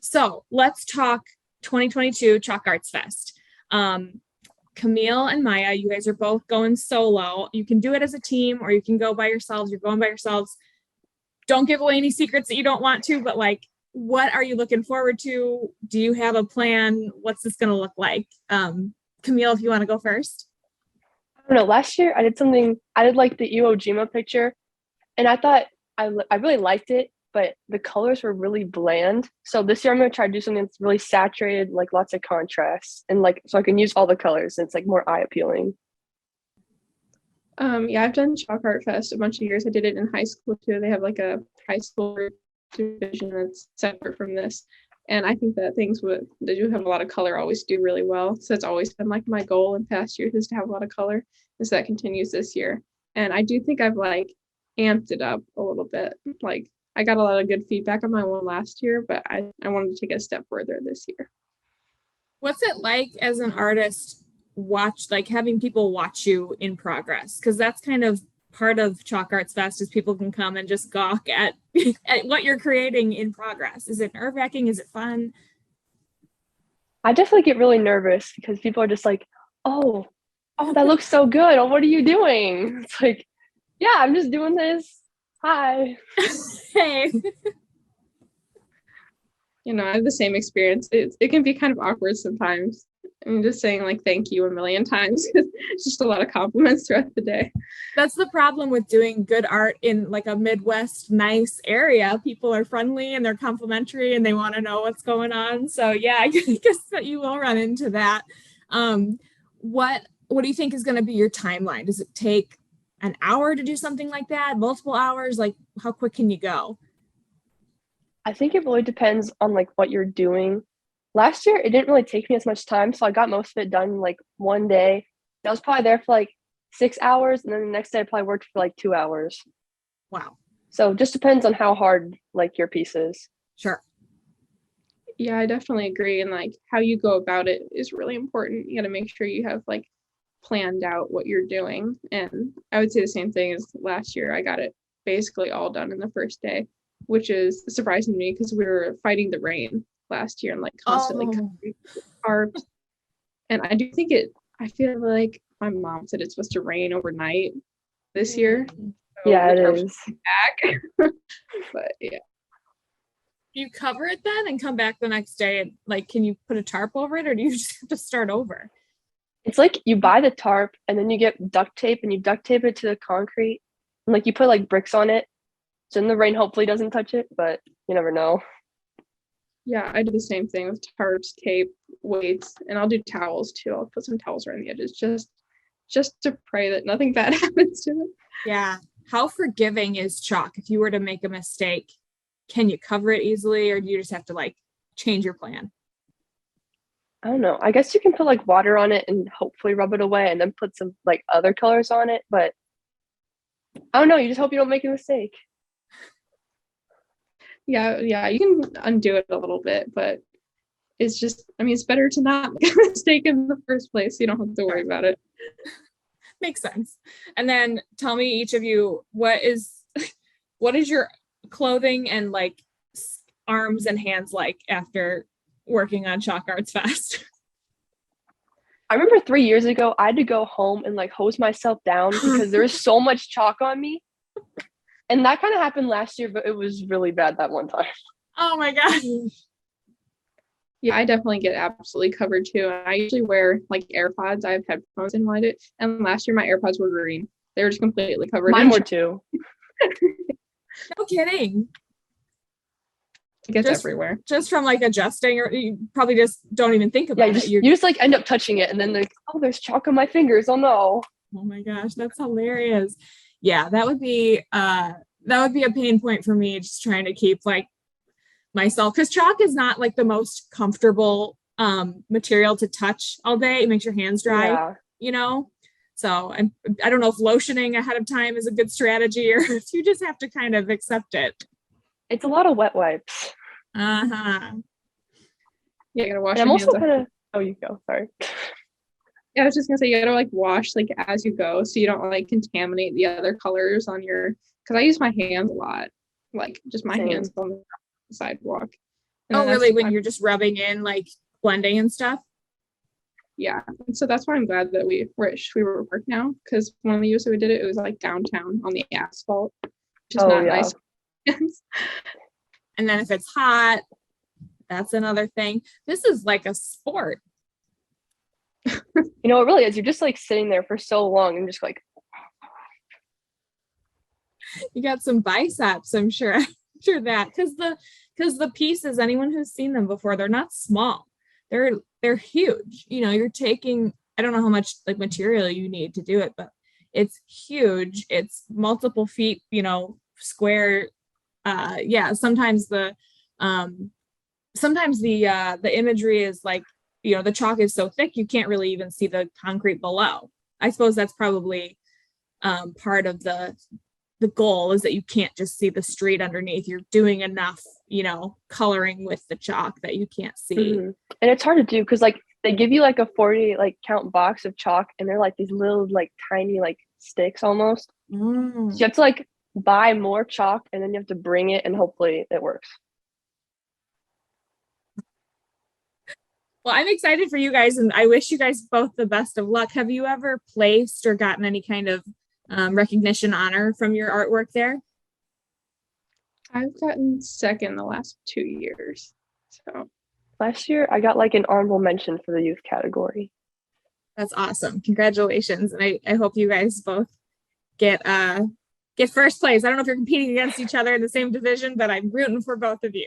So let's talk 2022 Chalk Arts Fest. Camille and Maia, you guys are both going solo. You can do it as a team or you can go by yourselves. You're going by yourselves. Don't give away any secrets that you don't want to, but like, what are you looking forward to? Do you have a plan? What's this going to look like? Camille, if you want to go first. I don't know. Last year I did like the Iwo Jima picture, and I thought I really liked it, but the colors were really bland. So this year I'm going to try to do something that's really saturated, like lots of contrast, and like so I can use all the colors and it's like more eye appealing. Yeah, I've done Chalk Art Fest a bunch of years. I did it in high school too. They have like a high school division that's separate from this. And I think that things that do have a lot of color always do really well. So it's always been like my goal in past years is to have a lot of color. And so that continues this year. And I do think I've like amped it up a little bit. Like I got a lot of good feedback on my one last year, but I wanted to take it a step further this year. What's it like as an artist having people watch you in progress? Because that's kind of part of Chalk Arts Fest is people can come and just gawk at what you're creating in progress. Is it nerve-wracking? Is it fun? I definitely get really nervous because people are just like, oh, that looks so good. Oh, what are you doing? It's like, yeah, I'm just doing this. Hi. Hey. I have the same experience. It can be kind of awkward sometimes. I'm just saying like thank you a million times. It's just a lot of compliments throughout the day. That's the problem with doing good art in like a Midwest nice area. People are friendly and they're complimentary and they want to know what's going on. So yeah, I guess that you will run into that. What do you think is going to be your timeline? Does it take an hour to do something like that? Multiple hours? Like how quick can you go? I think it really depends on like what you're doing. Last year, it didn't really take me as much time, so I got most of it done in like one day. I was probably there for like 6 hours, and then the next day I probably worked for like 2 hours. Wow. So it just depends on how hard like your piece is. Sure. Yeah, I definitely agree. And like how you go about it is really important. You got to make sure you have like planned out what you're doing. And I would say the same thing as last year. I got it basically all done in the first day, which is surprising to me because we were fighting the rain last year and like constantly tarps. And I do think I feel like my mom said it's supposed to rain overnight this year. So yeah, it is. Back. But yeah. You cover it then and come back the next day and like can you put a tarp over it or do you just have to start over? It's like you buy the tarp and then you get duct tape and you duct tape it to the concrete and like you put like bricks on it. So then the rain hopefully doesn't touch it, but you never know. Yeah, I do the same thing with tarps, tape, weights, and I'll do towels too. I'll put some towels around the edges just to pray that nothing bad happens to it. Yeah. How forgiving is chalk? If you were to make a mistake, can you cover it easily or do you just have to like change your plan? I don't know. I guess you can put like water on it and hopefully rub it away and then put some like other colors on it, but I don't know. You just hope you don't make a mistake. Yeah, you can undo it a little bit, but it's just, it's better to not make a mistake in the first place. So you don't have to worry about it. Makes sense. And then tell me each of you, what is your clothing and like arms and hands like after working on Chalk Arts Fest? I remember 3 years ago, I had to go home and like hose myself down because there was so much chalk on me. And that kind of happened last year, but it was really bad that one time. Oh my gosh. Yeah, I definitely get absolutely covered too. I usually wear like AirPods. I have headphones in with it. And last year my AirPods were green. They were just completely covered. Mine were too. No kidding. It gets everywhere. Just from like adjusting, or you probably just don't even think about it. You just like end up touching it and then like, oh, there's chalk on my fingers. Oh no. Oh my gosh, that's hilarious. Yeah, that would be a pain point for me, just trying to keep like myself, because chalk is not like the most comfortable material to touch all day. It makes your hands dry, So I don't know if lotioning ahead of time is a good strategy or if you just have to kind of accept it. It's a lot of wet wipes. Uh-huh. Yeah, you gotta wash your hands. I'm also kind of, oh, you go, sorry. Yeah, I was just gonna say you gotta like wash like as you go so you don't like contaminate the other colors on your, because I use my hands a lot, like just my hands on the sidewalk. And Oh, then that's- really? When you're just rubbing in, like blending and stuff? Yeah. And so that's why I'm glad that we're at Schwiebert Park now, because when we usually did it, it was like downtown on the asphalt, which is Oh, not yeah. nice. And then if it's hot, that's another thing. This is like a sport. You know, it really is. You're just like sitting there for so long and just like, You got some biceps, I'm sure. I'm sure that because the pieces, anyone who's seen them before, they're not small. They're huge. You know, you're taking, I don't know how much like material you need to do it, but it's huge. It's multiple feet, you know, square. Yeah, sometimes the imagery is like, you know, the chalk is so thick you can't really even see the concrete below. I suppose that's probably part of the goal, is that you can't just see the street underneath. You're doing enough, you know, coloring with the chalk that you can't see. mm-hmm. And it's hard to do because like they give you like a 40 like count box of chalk and they're like these little like tiny like sticks almost. So you have to like buy more chalk and then you have to bring it and hopefully it works. Well, I'm excited for you guys and I wish you guys both the best of luck. Have you ever placed or gotten any kind of recognition, honor from your artwork there? I've gotten second the last 2 years. So Last year I got like an honorable mention for the youth category. That's awesome. Congratulations. And I hope you guys both get first place. I don't know if you're competing against each other in the same division, but I'm rooting for both of you.